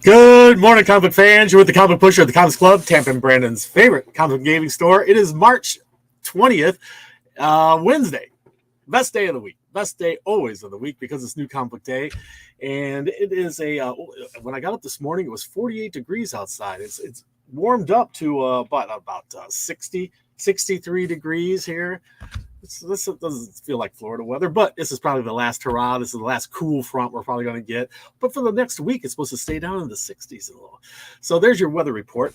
Good morning, comic book fans. You're with the Comic Pusher at the Comics Club, Tampa and Brandon's favorite comic book gaming store. It is March 20th, Wednesday. Best day of the week. Best day always of the week because it's New Comic Book Day. And it is when I got up this morning, it was 48 degrees outside. It's warmed up to about 60, 63 degrees here. This doesn't feel like Florida weather, but this is probably the last hurrah. This is the last cool front we're probably going to get. But for the next week, it's supposed to stay down in the 60s a little. So there's your weather report.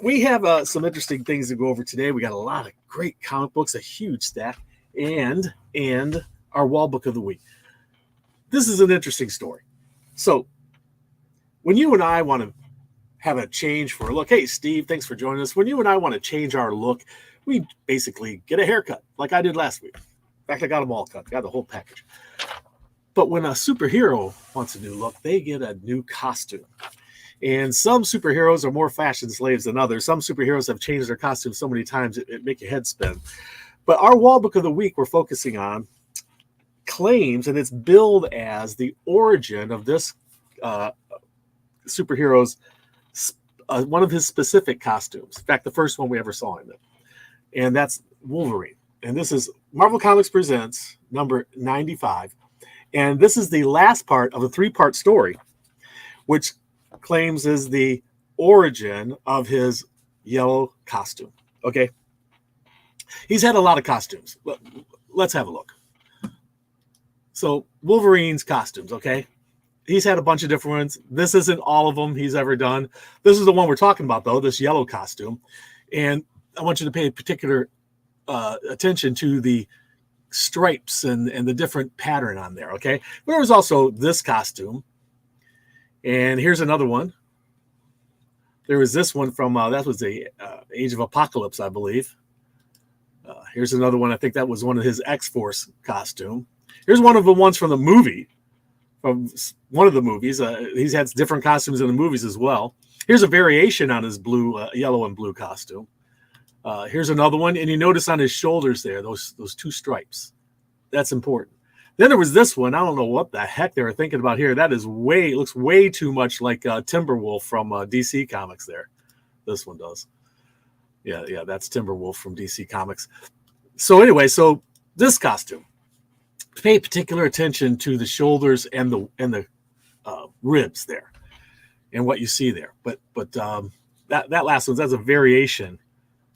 We have some interesting things to go over today. We got a lot of great comic books, a huge stack, and our wall book of the week. This is an interesting story. So when you and I want to have a change for a look, hey, Steve, thanks for joining us. When you and I want to change our look, we basically get a haircut like I did last week. In fact, I got them all cut. Got the whole package. But when a superhero wants a new look, they get a new costume. And some superheroes are more fashion slaves than others. Some superheroes have changed their costumes so many times it make your head spin. But our wall book of the week we're focusing on claims, and it's billed as the origin of this superhero's, one of his specific costumes. In fact, the first one we ever saw him in. And that's Wolverine. And this is Marvel Comics Presents number 95. And this is the last part of a three-part story, which claims is the origin of his yellow costume. Okay? He's had a lot of costumes. Let's have a look. So Wolverine's costumes, okay? He's had a bunch of different ones. This isn't all of them he's ever done. This is the one we're talking about, though, this yellow costume. And I want you to pay particular attention to the stripes and the different pattern on there, okay? There was also this costume. And here's another one. There was this one from, that was the Age of Apocalypse, I believe. Here's another one. I think that was one of his X-Force costume. Here's one of the ones from the movie, from one of the movies. He's had different costumes in the movies as well. Here's a variation on his blue, yellow and blue costume. Here's another one, and you notice on his shoulders there, those two stripes. That's important. Then there was this one. I don't know what the heck they were thinking about here. That is it looks way too much like Timberwolf from DC Comics there. This one does. Yeah, that's Timberwolf from DC Comics. So anyway, so this costume. Pay particular attention to the shoulders and the ribs there, and what you see there. But that last one, that's a variation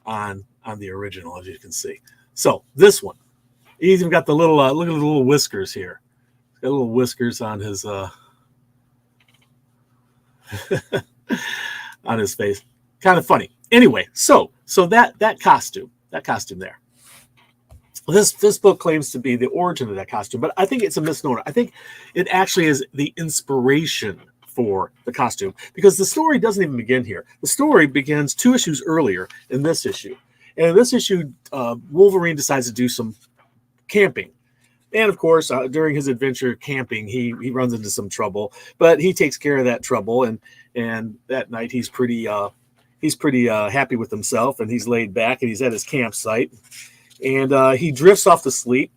on the original, as you can see. So this one, he's even got the little look at the little whiskers here. He's got little whiskers on his on his face. Kind of funny. Anyway, so that costume there. This book claims to be the origin of that costume, but I think it's a misnomer. I think it actually is the inspiration for the costume, because the story doesn't even begin here. The story begins 2 issues earlier in this issue. And in this issue, Wolverine decides to do some camping. And of course, during his adventure camping, he runs into some trouble, but he takes care of that trouble. And that night he's pretty happy with himself, and he's laid back and he's at his campsite, and he drifts off to sleep.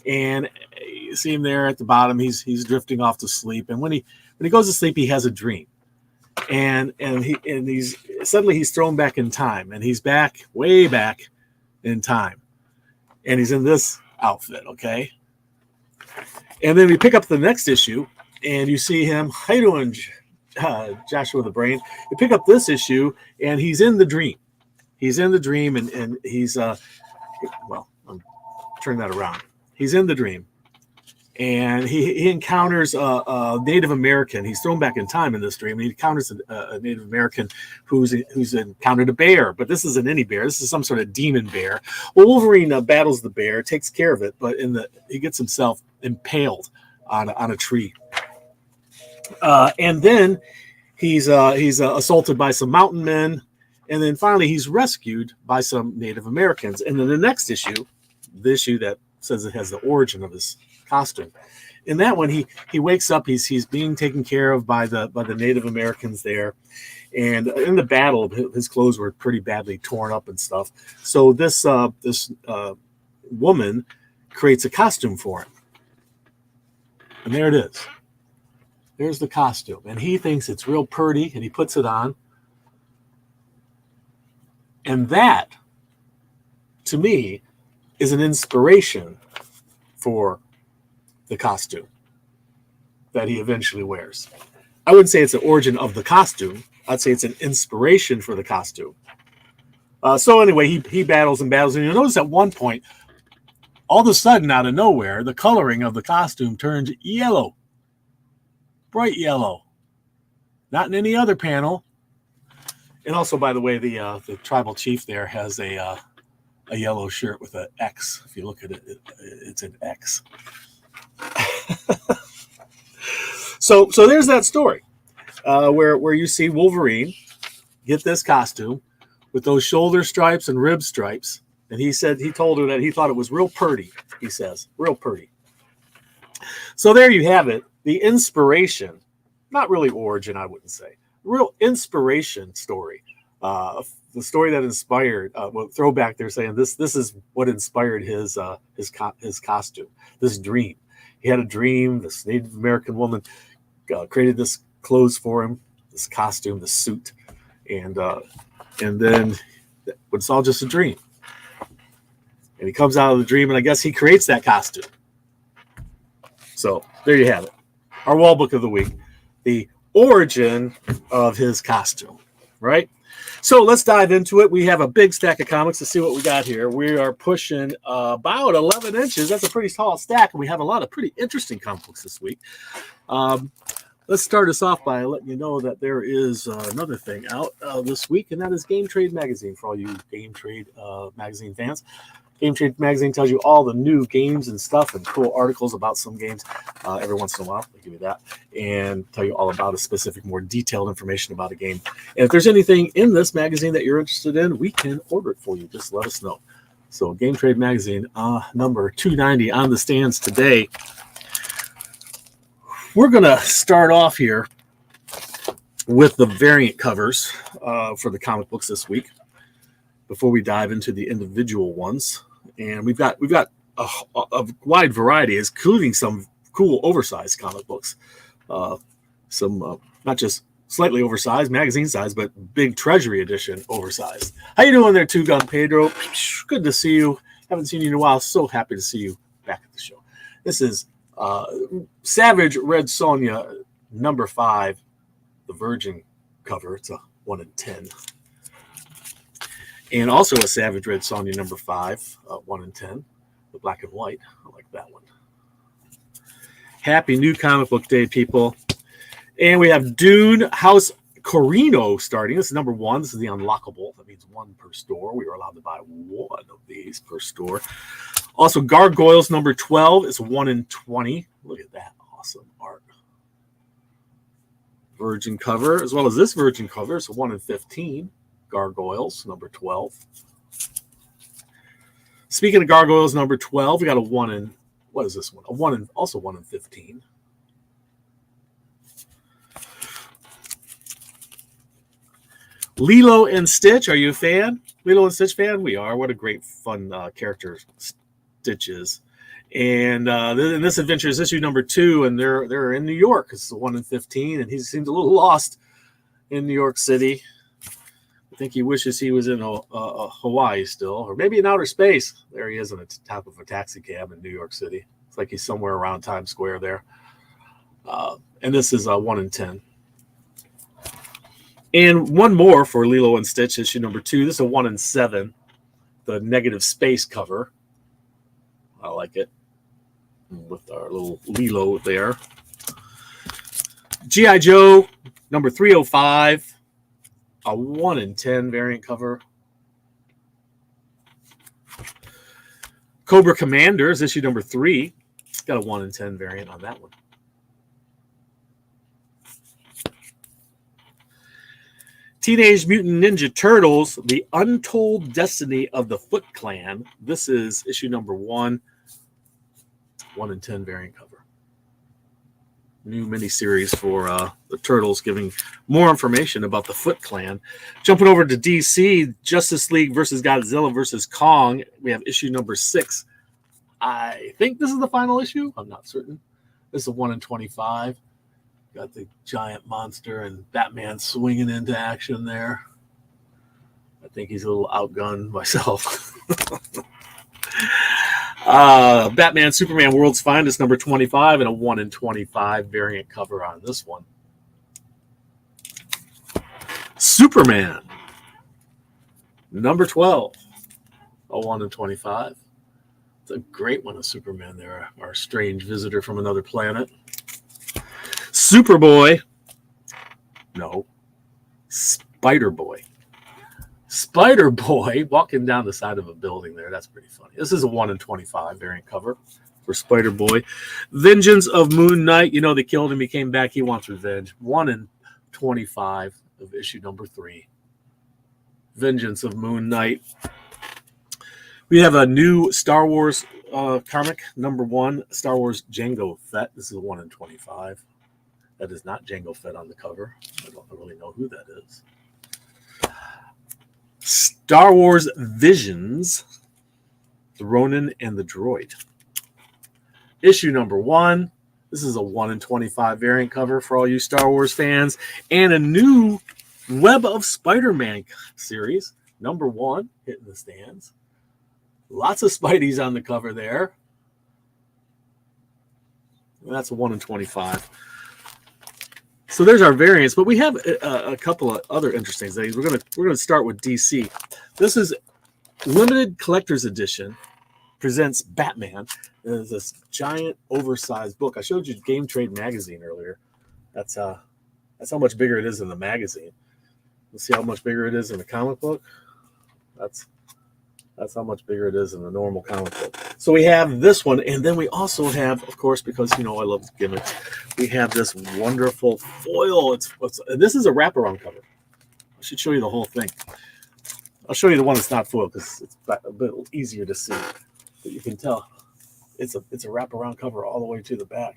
And you see him there at the bottom. He's drifting off to sleep. And when he goes to sleep, he has a dream, and he's suddenly thrown back in time, and he's way back in time, and he's in this outfit, okay? And then we pick up the next issue, and you see him. How you doing, Joshua the Brain? You pick up this issue, and he's in the dream. He's in the dream, and he's well, I'm turn that around. He's in the dream. And he encounters a Native American. He's thrown back in time in this dream. He encounters a Native American who's encountered a bear, but this isn't any bear. This is some sort of demon bear. Well, Wolverine battles the bear, takes care of it, but he gets himself impaled on a tree. And then he's assaulted by some mountain men, and then finally he's rescued by some Native Americans. And then the next issue, the issue that says it has the origin of his costume. In that one, he wakes up. He's being taken care of by the Native Americans there, and in the battle, his clothes were pretty badly torn up and stuff. So this woman creates a costume for him, and there it is. There's the costume. And he thinks it's real pretty, and he puts it on. And that, to me, is an inspiration for the costume that he eventually wears. I wouldn't say it's the origin of the costume. I'd say it's an inspiration for the costume. So anyway, he battles and battles. And you'll notice at one point, all of a sudden, out of nowhere, the coloring of the costume turns yellow. Bright yellow. Not in any other panel. And also, by the way, the tribal chief there has a yellow shirt with an X. If you look at it, it's an X. So there's that story where you see Wolverine get this costume with those shoulder stripes and rib stripes. And he told her that he thought it was real pretty, he says. Real pretty. So there you have it. The inspiration, not really origin, I wouldn't say. Real inspiration story. The story that inspired, throwback there saying this is what inspired his costume, this dream. He had a dream. This Native American woman created this clothes for him, this costume, this suit. And then it's all just a dream. And he comes out of the dream, and I guess he creates that costume. So there you have it. Our wall book of the week, the origin of his costume, right? So let's dive into it. We have a big stack of comics to see what we got here. We are pushing about 11 inches. That's a pretty tall stack, and we have a lot of pretty interesting comic books this week. Let's start us off by letting you know that there is another thing out this week, and that is Game Trade Magazine for all you Game Trade magazine fans. Game Trade Magazine tells you all the new games and stuff and cool articles about some games every once in a while. They give you that and tell you all about a specific, more detailed information about a game. And if there's anything in this magazine that you're interested in, we can order it for you. Just let us know. So Game Trade Magazine, number 290 on the stands today. We're going to start off here with the variant covers for the comic books this week before we dive into the individual ones. And we've got a wide variety, including some cool oversized comic books. Some not just slightly oversized, magazine size, but big Treasury edition oversized. How you doing there, Two Gun Pedro? Good to see you. Haven't seen you in a while. So happy to see you back at the show. This is Savage Red Sonja, number 5, the Virgin cover. It's a 1 in 10. And also a Savage Red Sonja, number 5, 1 in 10, the black and white. I like that one. Happy new comic book day, people. And we have Dune House Corino starting. This is number 1. This is the unlockable. That means 1 per store. We are allowed to buy 1 of these per store. Also, Gargoyles number 12 is 1 in 20. Look at that awesome art. Virgin cover, as well as this Virgin cover, is 1 in 15. Gargoyles number 12. Speaking of Gargoyles number 12, we got a 1 in, what is this one? Also 1 in 15. Lilo and Stitch, are you a fan? Lilo and Stitch fan? We are. What a great, fun character Stitch is. And this adventure is issue number 2, and they're in New York. It's 1 in 15, and he seems a little lost in New York City. I think he wishes he was in Hawaii still, or maybe in outer space. There he is on the top of a taxi cab in New York City. It's like he's somewhere around Times Square there. And this is 1 in 10. And one more for Lilo and Stitch, issue number 2. This is a 1 in 7, the negative space cover. I like it. With our little Lilo there. G.I. Joe, number 305. A 1 in 10 variant cover. Cobra Commanders, issue number 3. Got a 1 in 10 variant on that one. Teenage Mutant Ninja Turtles, The Untold Destiny of the Foot Clan. This is issue number 1. 1 in 10 variant cover. New miniseries for the Turtles, giving more information about the Foot Clan. Jumping over to DC, Justice League versus Godzilla versus Kong. We have issue number 6. I think this is the final issue. I'm not certain. This is a 1 in 25. Got the giant monster and Batman swinging into action there. I think he's a little outgunned myself. Batman Superman World's Finest, number 25, and a 1 in 25 variant cover on this one. Superman, number 12, a 1 in 25. It's a great one of Superman there, our strange visitor from another planet. Superboy, no, Spider-Boy. Spider-Boy walking down the side of a building there. That's pretty funny. This is a 1 in 25 variant cover for Spider-Boy. Vengeance of Moon Knight. You know, they killed him. He came back. He wants revenge. 1 in 25 of issue number 3. Vengeance of Moon Knight. We have a new Star Wars comic, number 1, Star Wars Jango Fett. This is a 1 in 25. That is not Jango Fett on the cover. I don't really know who that is. Star Wars Visions, the Ronin and the Droid. Issue number 1. This is a 1 in 25 variant cover for all you Star Wars fans. And a new Web of Spider-Man series, number 1, hitting the stands. Lots of Spideys on the cover there. And that's a 1 in 25. So there's our variants, but we have a couple of other interesting things. We're gonna start with DC. This is limited collector's edition. Presents Batman. It's this giant, oversized book. I showed you Game Trade magazine earlier. That's how much bigger it is in the magazine. Let's see how much bigger it is in the comic book. That's how much bigger it is in the normal comic book. So we have this one, and then we also have, of course, because, you know, I love gimmicks, we have this wonderful foil. This is a wraparound cover. I should show you the whole thing. I'll show you the one that's not foil because it's a bit easier to see. But you can tell it's a wraparound cover all the way to the back.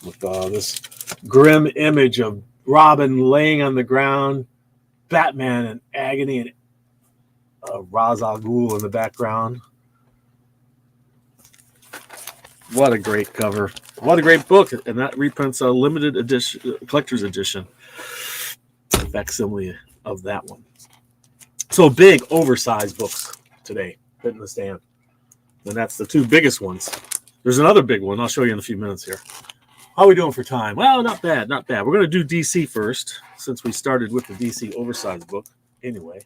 With this grim image of Robin laying on the ground, Batman in agony, and Ra's al Ghul in the background. What a great cover. What a great book. And that reprints a limited edition, collector's edition facsimile of that one. So big, oversized books today, hitting the stand. And that's the 2 biggest ones. There's another big one. I'll show you in a few minutes here. How are we doing for time? Well, not bad, not bad. We're going to do DC first, since we started with the DC oversized book anyway.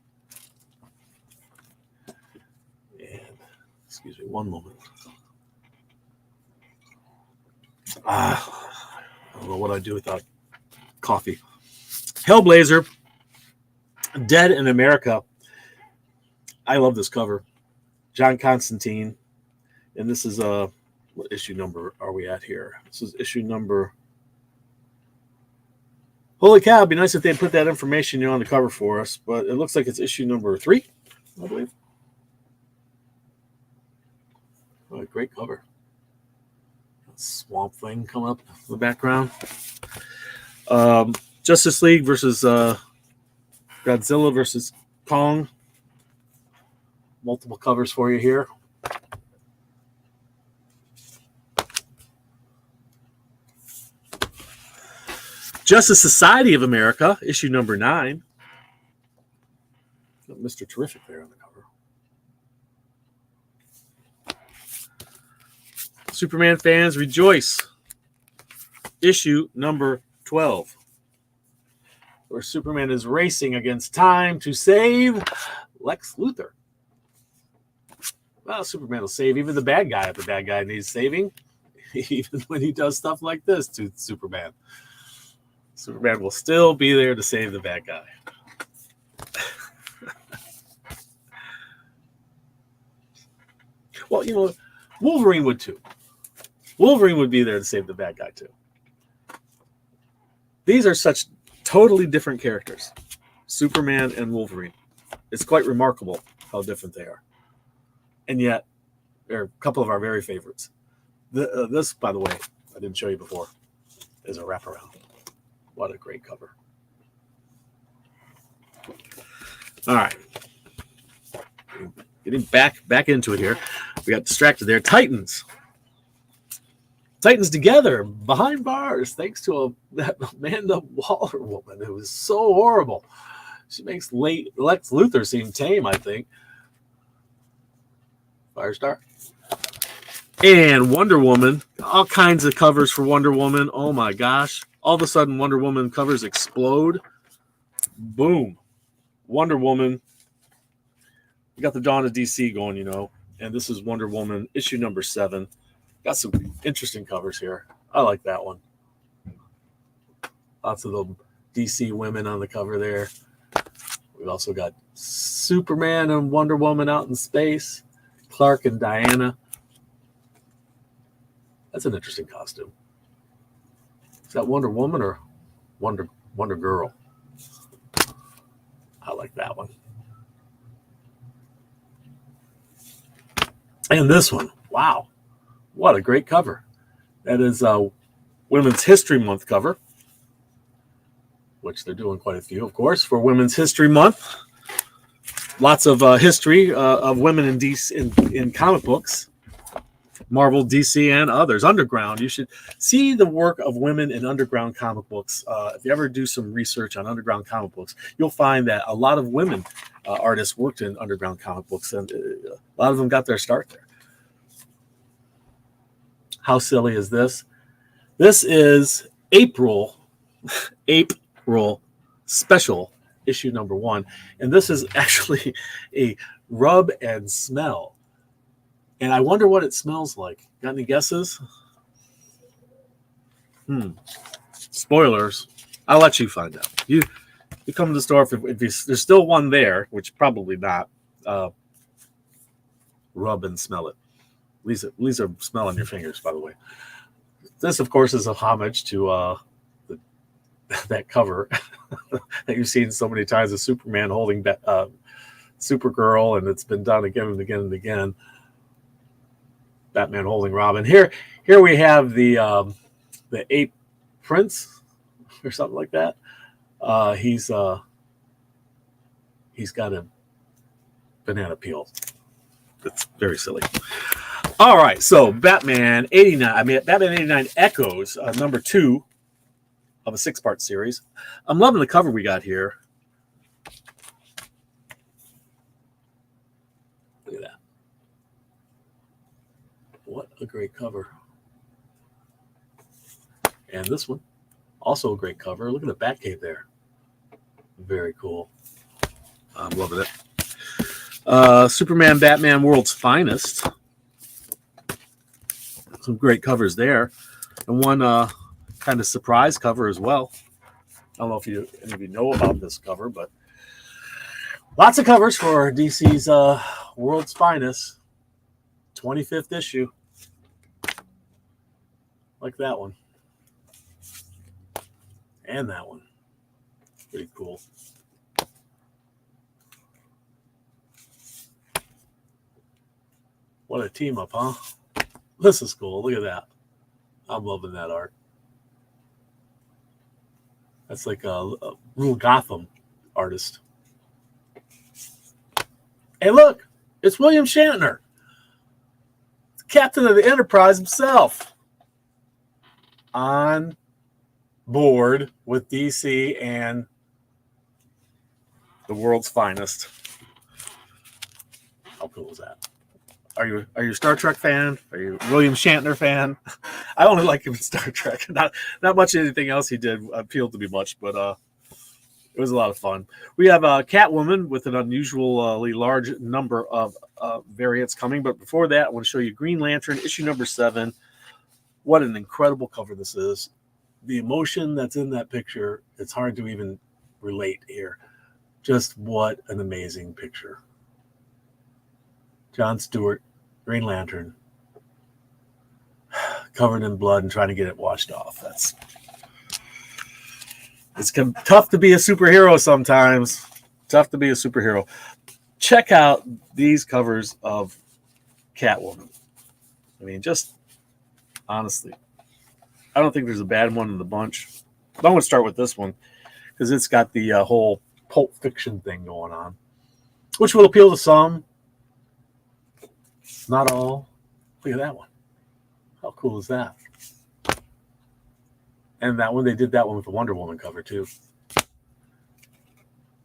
Excuse me, one moment. I don't know what I'd do without coffee. Hellblazer, Dead in America. I love this cover. John Constantine. And this is what issue number are we at here? This is issue number. Holy cow, it'd be nice if they'd put that information on the cover for us, but it looks like it's issue number 3, I believe. What a great cover. Swamp Thing coming up in the background. Justice League versus Godzilla versus Kong. Multiple covers for you here. Justice Society of America, issue number 9. Got Mr. Terrific there on the cover. Superman fans, rejoice. Issue number 12. Where Superman is racing against time to save Lex Luthor. Well, Superman will save even the bad guy if the bad guy needs saving. Even when he does stuff like this to Superman. Superman will still be there to save the bad guy. Well, you know, Wolverine would too. Wolverine would be there to save the bad guy too. These are such totally different characters. Superman and Wolverine. It's quite remarkable how different they are. And yet, they're a couple of our very favorites. This, by the way, I didn't show you before, is a wraparound. What a great cover. All right. Getting back into it here. We got distracted there. Titans. Titans together behind bars thanks to that Amanda Waller woman. It was so horrible. She makes late Lex Luthor seem tame, I think. Firestar. And Wonder Woman. All kinds of covers for Wonder Woman. Oh my gosh. All of a sudden, Wonder Woman covers explode. Boom. Wonder Woman. We got the Dawn of DC going, you know. And this is Wonder Woman, issue number 7. Got some interesting covers here. I like that one. Lots of the DC women on the cover there. We've also got Superman and Wonder Woman out in space. Clark and Diana. That's an interesting costume. Is that Wonder Woman or Wonder Girl? I like that one. And this one. Wow. What a great cover. That is a Women's History Month cover, which they're doing quite a few, of course, for Women's History Month. Lots of history of women in DC in comic books, Marvel, DC, and others. Underground. You should see the work of women in underground comic books. If you ever do some research on underground comic books, you'll find that a lot of women artists worked in underground comic books, and a lot of them got their start there. How silly is this? This is April special, issue number 1. And this is actually a rub and smell. And I wonder what it smells like. Got any guesses? Spoilers. I'll let you find out. You come to the store if there's still one there, which probably not. Rub and smell it. At least a smell on your fingers, by the way. This, of course, is a homage to that cover that you've seen so many times of Superman holding Supergirl, and it's been done again and again and again. Batman holding Robin. Here we have the ape prince or something like that. He's got a banana peel. It's very silly. All right, so Batman 89 Echoes, number 2 of a 6-part series. I'm loving the cover we got here. Look at that. What a great cover. And this one, also a great cover. Look at the Batcave there. Very cool. I'm loving it. Superman, Batman, World's Finest. Some great covers there. And one kind of surprise cover as well. I don't know if any of you know about this cover, but lots of covers for DC's World's Finest 25th issue. Like that one. And that one. Pretty cool. What a team up, huh? This is cool. Look at that. I'm loving that art. That's like a real Gotham artist. Hey, look. It's William Shatner. Captain of the Enterprise himself. On board with DC and the World's Finest. How cool is that? Are you a Star Trek fan? Are you a William Shatner fan? I only like him in Star Trek. Not much anything else he did appealed to me much, but it was a lot of fun. We have Catwoman with an unusually large number of variants coming. But before that, I want to show you Green Lantern, issue number 7. What an incredible cover this is. The emotion that's in that picture, it's hard to even relate here. Just what an amazing picture. John Stewart, Green Lantern, covered in blood and trying to get it washed off. It's tough to be a superhero sometimes. Tough to be a superhero. Check out these covers of Catwoman. I mean, just honestly, I don't think there's a bad one in the bunch. But I'm going to start with this one because it's got the whole Pulp Fiction thing going on, which will appeal to some. Not all. Look at that one. How cool is that? And that one, they did that one with the Wonder Woman cover too.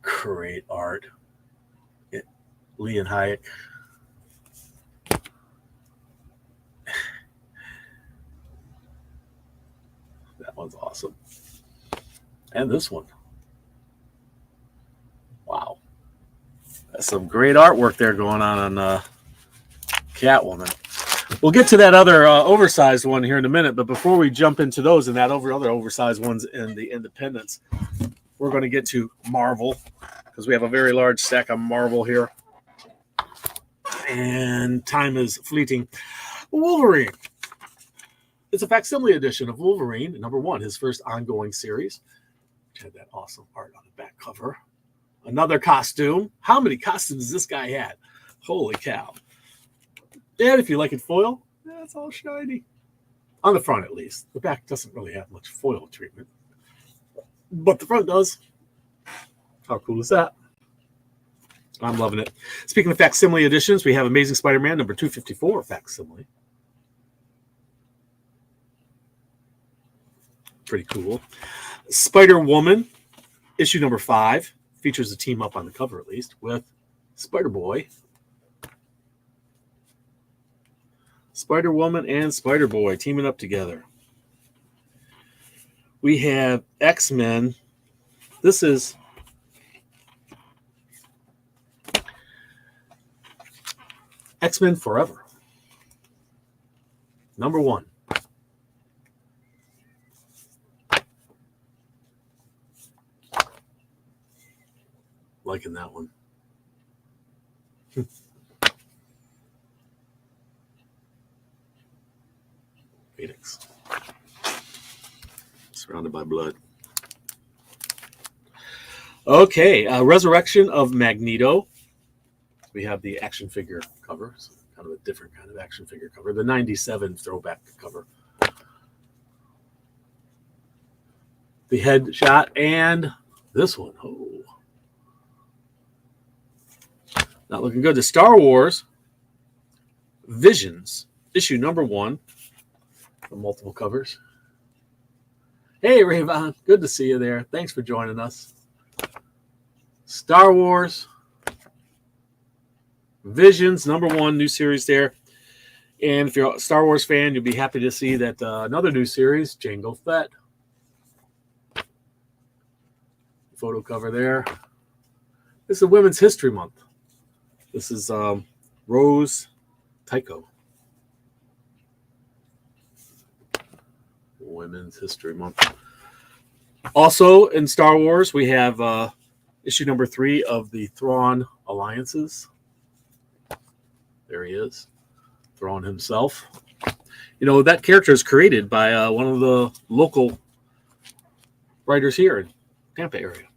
Great art. Lee and Hayek. That one's awesome. And this one. Wow. That's some great artwork there going on Catwoman. We'll get to that other oversized one here in a minute, but before we jump into those and that other oversized ones in the independents, we're going to get to Marvel because we have a very large stack of Marvel here. And time is fleeting. Wolverine. It's a facsimile edition of Wolverine, #1, his first ongoing series. Which had that awesome art on the back cover. Another costume. How many costumes has this guy had? Holy cow. And if you like it foil, it's all shiny. On the front, at least. The back doesn't really have much foil treatment. But the front does. How cool is that? I'm loving it. Speaking of facsimile editions, we have Amazing Spider-Man #254 facsimile. Pretty cool. Spider-Woman, issue #5, features a team up on the cover at least with Spider-Boy. Spider-Woman and Spider-Boy teaming up together. We have X-Men. This is X-Men Forever. #1. Liking that one. Phoenix. Surrounded by blood. Okay, Resurrection of Magneto. We have the action figure cover, so kind of a different kind of action figure cover. The '97 throwback cover. The headshot and this one. Oh. Not looking good. The Star Wars Visions, issue #1. The multiple covers. Hey, Rayvon. Good to see you there. Thanks for joining us. Star Wars Visions, #1, new series there. And if you're a Star Wars fan, you'll be happy to see that another new series, Jango Fett. Photo cover there. This is Women's History Month. This is Rose Tycho. Women's History Month. Also in Star Wars, we have issue #3 of the Thrawn Alliances. There he is, Thrawn himself. You know, that character is created by one of the local writers here in Tampa area,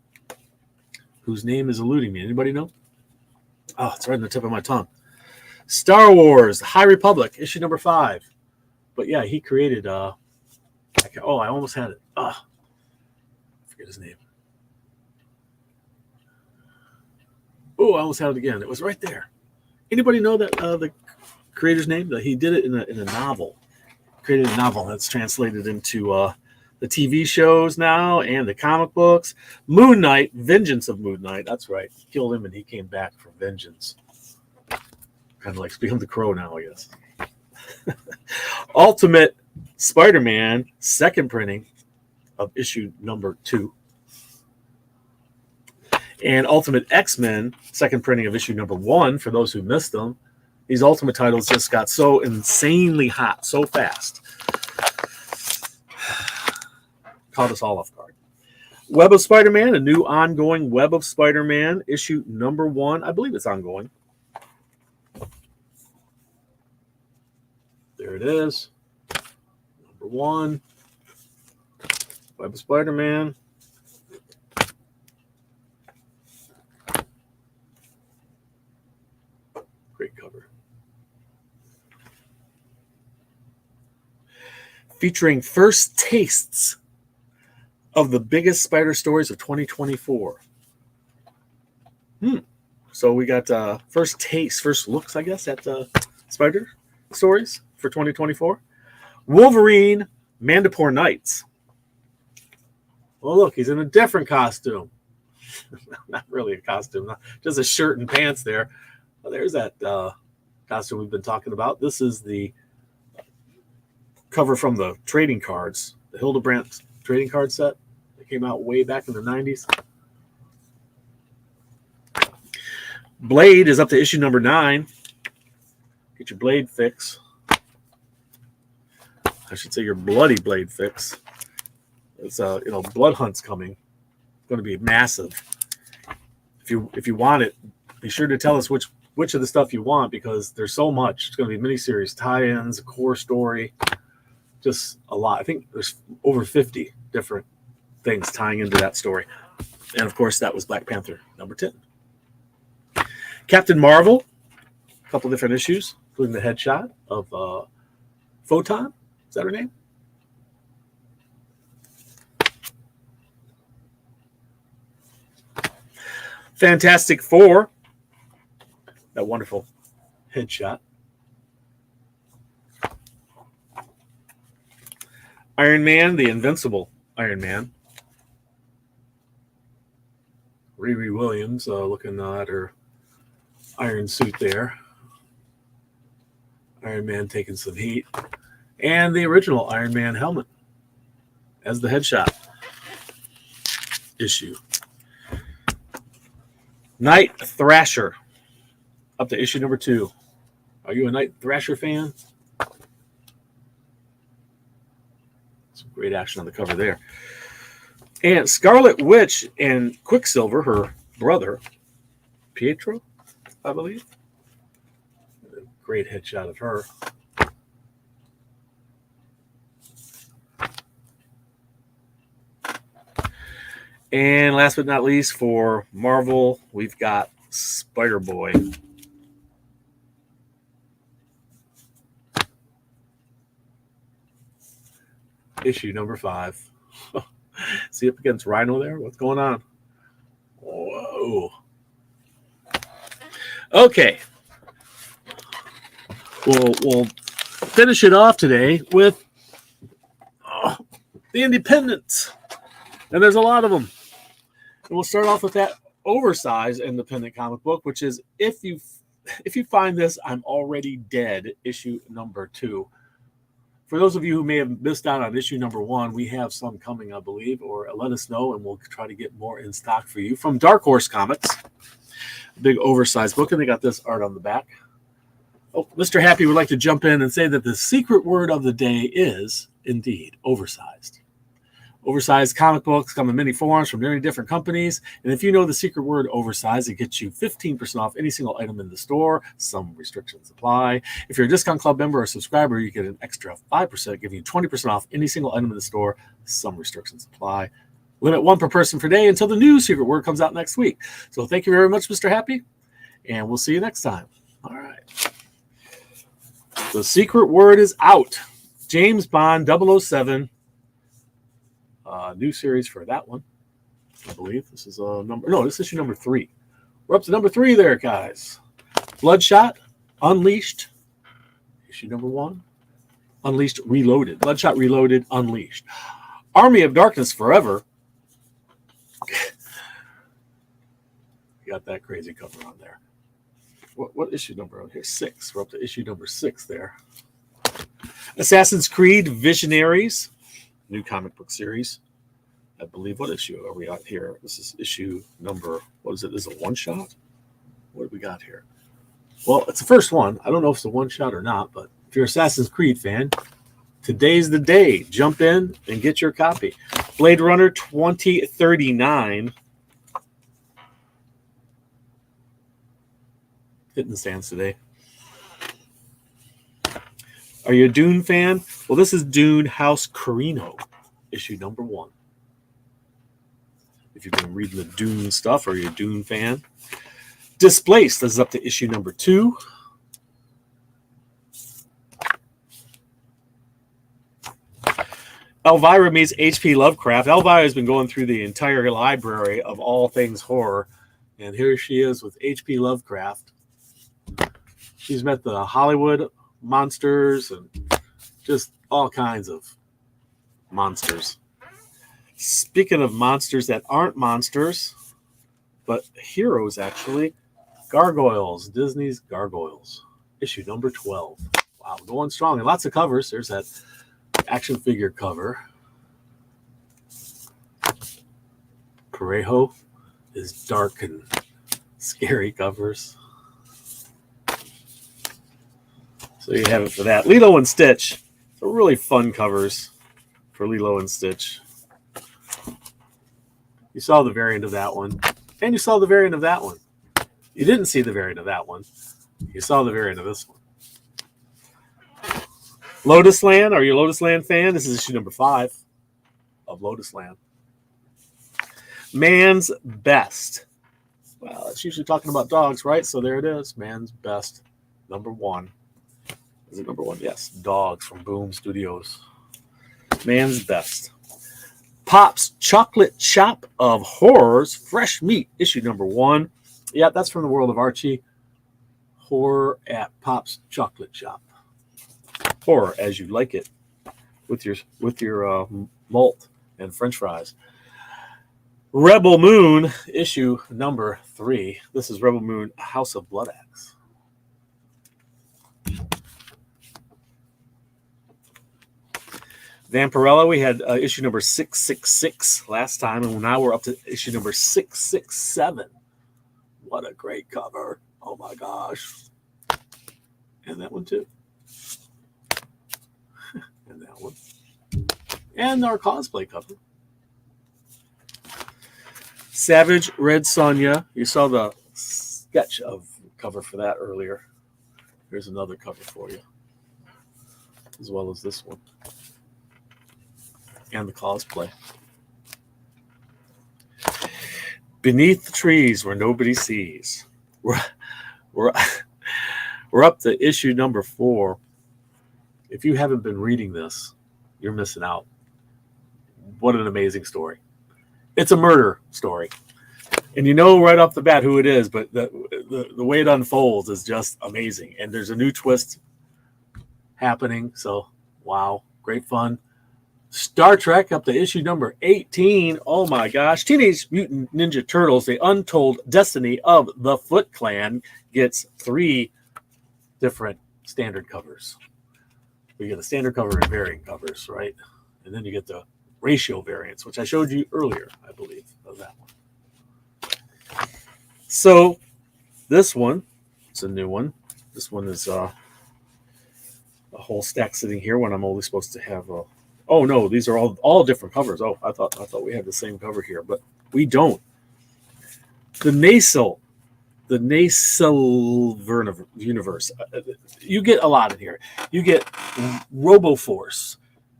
whose name is eluding me. Anybody know? Oh, it's right on the tip of my tongue. Star Wars, High Republic, issue #5. But yeah, he created, I almost had it. I forget his name. Oh, I almost had it again. It was right there. Anybody know that the creator's name? That he did it in a novel. Created a novel that's translated into the TV shows now and the comic books. Moon Knight, Vengeance of Moon Knight. That's right. He killed him and he came back for vengeance. Kind of like Speaking of the Crow now, I guess. Ultimate Spider-Man, second printing of issue #2. And Ultimate X-Men, second printing of issue #1, for those who missed them. These Ultimate titles just got so insanely hot, so fast. Caught us all off guard. Web of Spider-Man, a new ongoing Web of Spider-Man, issue #1. I believe it's ongoing. There it is. #1. Web of Spider-Man. Great cover. Featuring first tastes of the biggest spider stories of 2024. So we got first taste, first looks, I guess, at spider stories for 2024. Wolverine, Mandapore Nights. Well, look, he's in a different costume. Not really a costume, just a shirt and pants there. Well, there's that costume we've been talking about. This is the cover from the trading cards, the Hildebrandt trading card set that came out way back in the 90s. Blade is up to issue number 9. Get your Blade fix. I should say your bloody Blade fix. It's Blood Hunt's coming. It's going to be massive. If you want it, be sure to tell us which of the stuff you want, because there's so much. It's going to be miniseries, tie-ins, a core story, just a lot. I think there's over 50 different things tying into that story. And of course, that was Black Panther number 10. Captain Marvel, a couple different issues, including the headshot of Photon. Is that her name? Fantastic Four, that wonderful headshot. Iron Man, the Invincible Iron Man. Riri Williams looking at her iron suit there. Iron Man taking some heat. And the original Iron Man helmet as the headshot issue. Night Thrasher, up to issue number 2. Are you a Night Thrasher fan? Some great action on the cover there. And Scarlet Witch and Quicksilver, her brother, Pietro, I believe. Great headshot of her. And last but not least, for Marvel, we've got Spider-Boy. Issue number 5. See up against Rhino there? What's going on? Whoa. Okay. We'll finish it off today with the Independents. And there's a lot of them. And we'll start off with that oversized independent comic book, which is If You Find This, I'm Already Dead, issue number 2. For those of you who may have missed out on issue number 1, we have some coming, I believe, or let us know, and we'll try to get more in stock for you. From Dark Horse Comics, a big oversized book, and they got this art on the back. Oh, Mr. Happy would like to jump in and say that the secret word of the day is, indeed, oversized. Oversized comic books come in many forms from many different companies. And if you know the secret word oversized, it gets you 15% off any single item in the store. Some restrictions apply. If you're a Discount Club member or subscriber, you get an extra 5%, giving you 20% off any single item in the store. Some restrictions apply. Limit 1 per person per day until the new secret word comes out next week. So thank you very much, Mr. Happy. And we'll see you next time. All right. The secret word is out. James Bond 007. New series for that one, I believe. This is this is issue number 3. We're up to number 3 there, guys. Bloodshot Unleashed, issue number 1. Unleashed Reloaded. Bloodshot Reloaded Unleashed. Army of Darkness Forever. You got that crazy cover on there. What issue number on here? 6. We're up to issue number 6 there. Assassin's Creed Visionaries, new comic book series. I believe, what issue are we at here? This is issue number, what is it? This is a one-shot? What do we got here? Well, it's the first one. I don't know if it's a one-shot or not, but if you're an Assassin's Creed fan, today's the day. Jump in and get your copy. Blade Runner 2039. Hitting the stands today. Are you a Dune fan? Well, this is Dune House Carino, issue number 1. If you've been reading the Dune stuff, or you're a Dune fan. Displaced, this is up to issue number 2. Elvira meets H.P. Lovecraft. Elvira has been going through the entire library of all things horror, and here she is with H.P. Lovecraft. She's met the Hollywood monsters and just all kinds of monsters. Speaking of monsters that aren't monsters, but heroes actually, Gargoyles, Disney's Gargoyles, issue number 12. Wow, going strong. And lots of covers. There's that action figure cover. Parejo is dark and scary covers. So you have it for that. Lilo and Stitch. So really fun covers for Lilo and Stitch. You saw the variant of that one. And you saw the variant of that one. You didn't see the variant of that one. You saw the variant of this one. Lotus Land. Are you a Lotus Land fan? This is issue number 5 of Lotus Land. Man's Best. Well, it's usually talking about dogs, right? So there it is. Man's Best. Number 1. Is it number 1? Yes. Dogs from Boom Studios. Man's Best. Pop's Chocolate Shop of Horrors. Fresh Meat. Issue number 1. Yeah, that's from the world of Archie. Horror at Pop's Chocolate Shop. Horror as you like it, with your malt and French fries. Rebel Moon, issue number 3. This is Rebel Moon, House of Blood Axe. Vampirella, we had issue number 666 last time, and now we're up to issue number 667. What a great cover. Oh my gosh. And that one too. And that one. And our cosplay cover. Savage Red Sonja. You saw the sketch of cover for that earlier. Here's another cover for you. As well as this one. And the cosplay. Beneath the Trees Where Nobody Sees. We're up to issue number 4. If you haven't been reading this, you're missing out. What an amazing story. It's a murder story. And you know right off the bat who it is, but the way it unfolds is just amazing. And there's a new twist happening. So, wow, great fun. Star Trek up to issue number 18. Oh my gosh. Teenage Mutant Ninja Turtles, The Untold Destiny of the Foot Clan gets 3 different standard covers. You get a standard cover and variant covers, right? And then you get the ratio variants, which I showed you earlier, I believe, of that one. So this one, it's a new one. This one is a whole stack sitting here when I'm only supposed to have a... Oh no, these are all different covers. Oh, I thought we had the same cover here, but we don't. The Nasal universe. You get a lot in here. You get RoboForce.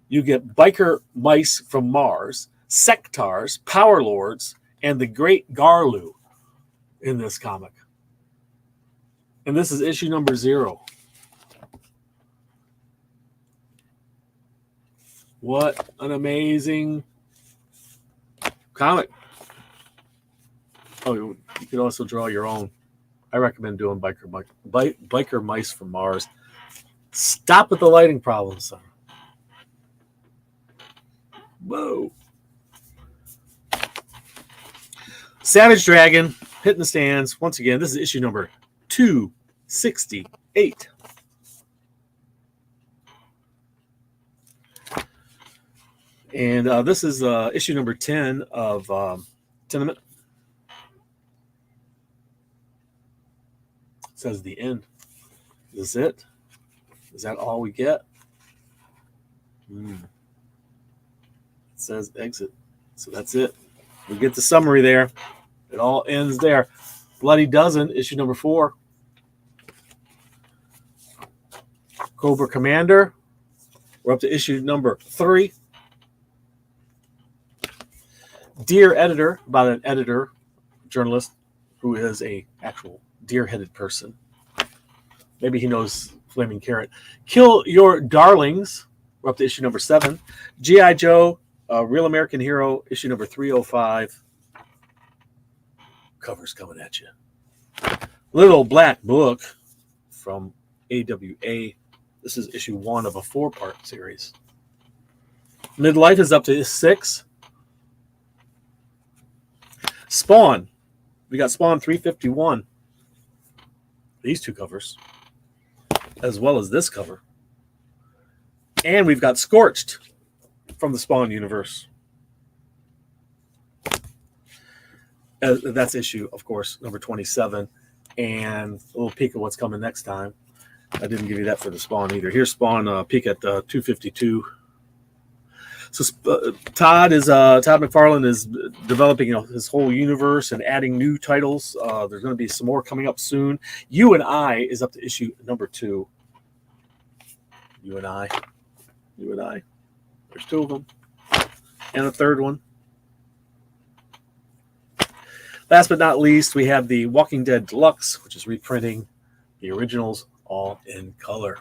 You get biker mice from Mars, Sectars, Power Lords, and the Great Garlu in this comic. And this is issue number 0. What an amazing comic. Oh, you could also draw your own. I recommend doing biker mice from Mars. Stop with the lighting problem, son. Whoa. Savage Dragon hitting the stands. Once again, this is issue number 268. And this is issue number 10 of Tenement. It says the end. Is this it? Is that all we get? It says exit. So that's it. We get the summary there. It all ends there. Bloody Dozen, issue number 4. Cobra Commander. We're up to issue number 3. Dear Editor, about an editor, journalist, who is a actual deer-headed person. Maybe he knows Flaming Carrot. Kill Your Darlings. We're up to issue number 7. G.I. Joe, Real American Hero, issue number 305. Covers coming at you. Little Black Book from AWA. This is issue 1 of a 4-part series. Midlife is up to 6. Spawn. We got Spawn 351. These two covers, as well as this cover. And we've got Scorched from the Spawn universe. That's issue, of course, number 27. And a little peek at what's coming next time. I didn't give you that for the Spawn either. Here's Spawn peek at 252. So Todd McFarlane is developing his whole universe and adding new titles. There's going to be some more coming up soon. You and I is up to issue number 2. You and I. There's 2 of them, and a third one. Last but not least, we have the Walking Dead Deluxe, which is reprinting the originals all in color.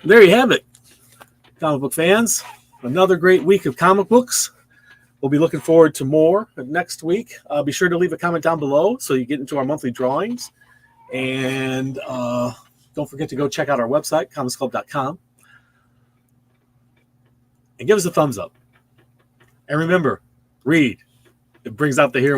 There you have it, comic book fans. Another great week of comic books. We'll be looking forward to more next week. Be sure to leave a comment down below so you get into our monthly drawings. And don't forget to go check out our website, comicsclub.com. And give us a thumbs up. And remember, read. It brings out the hero.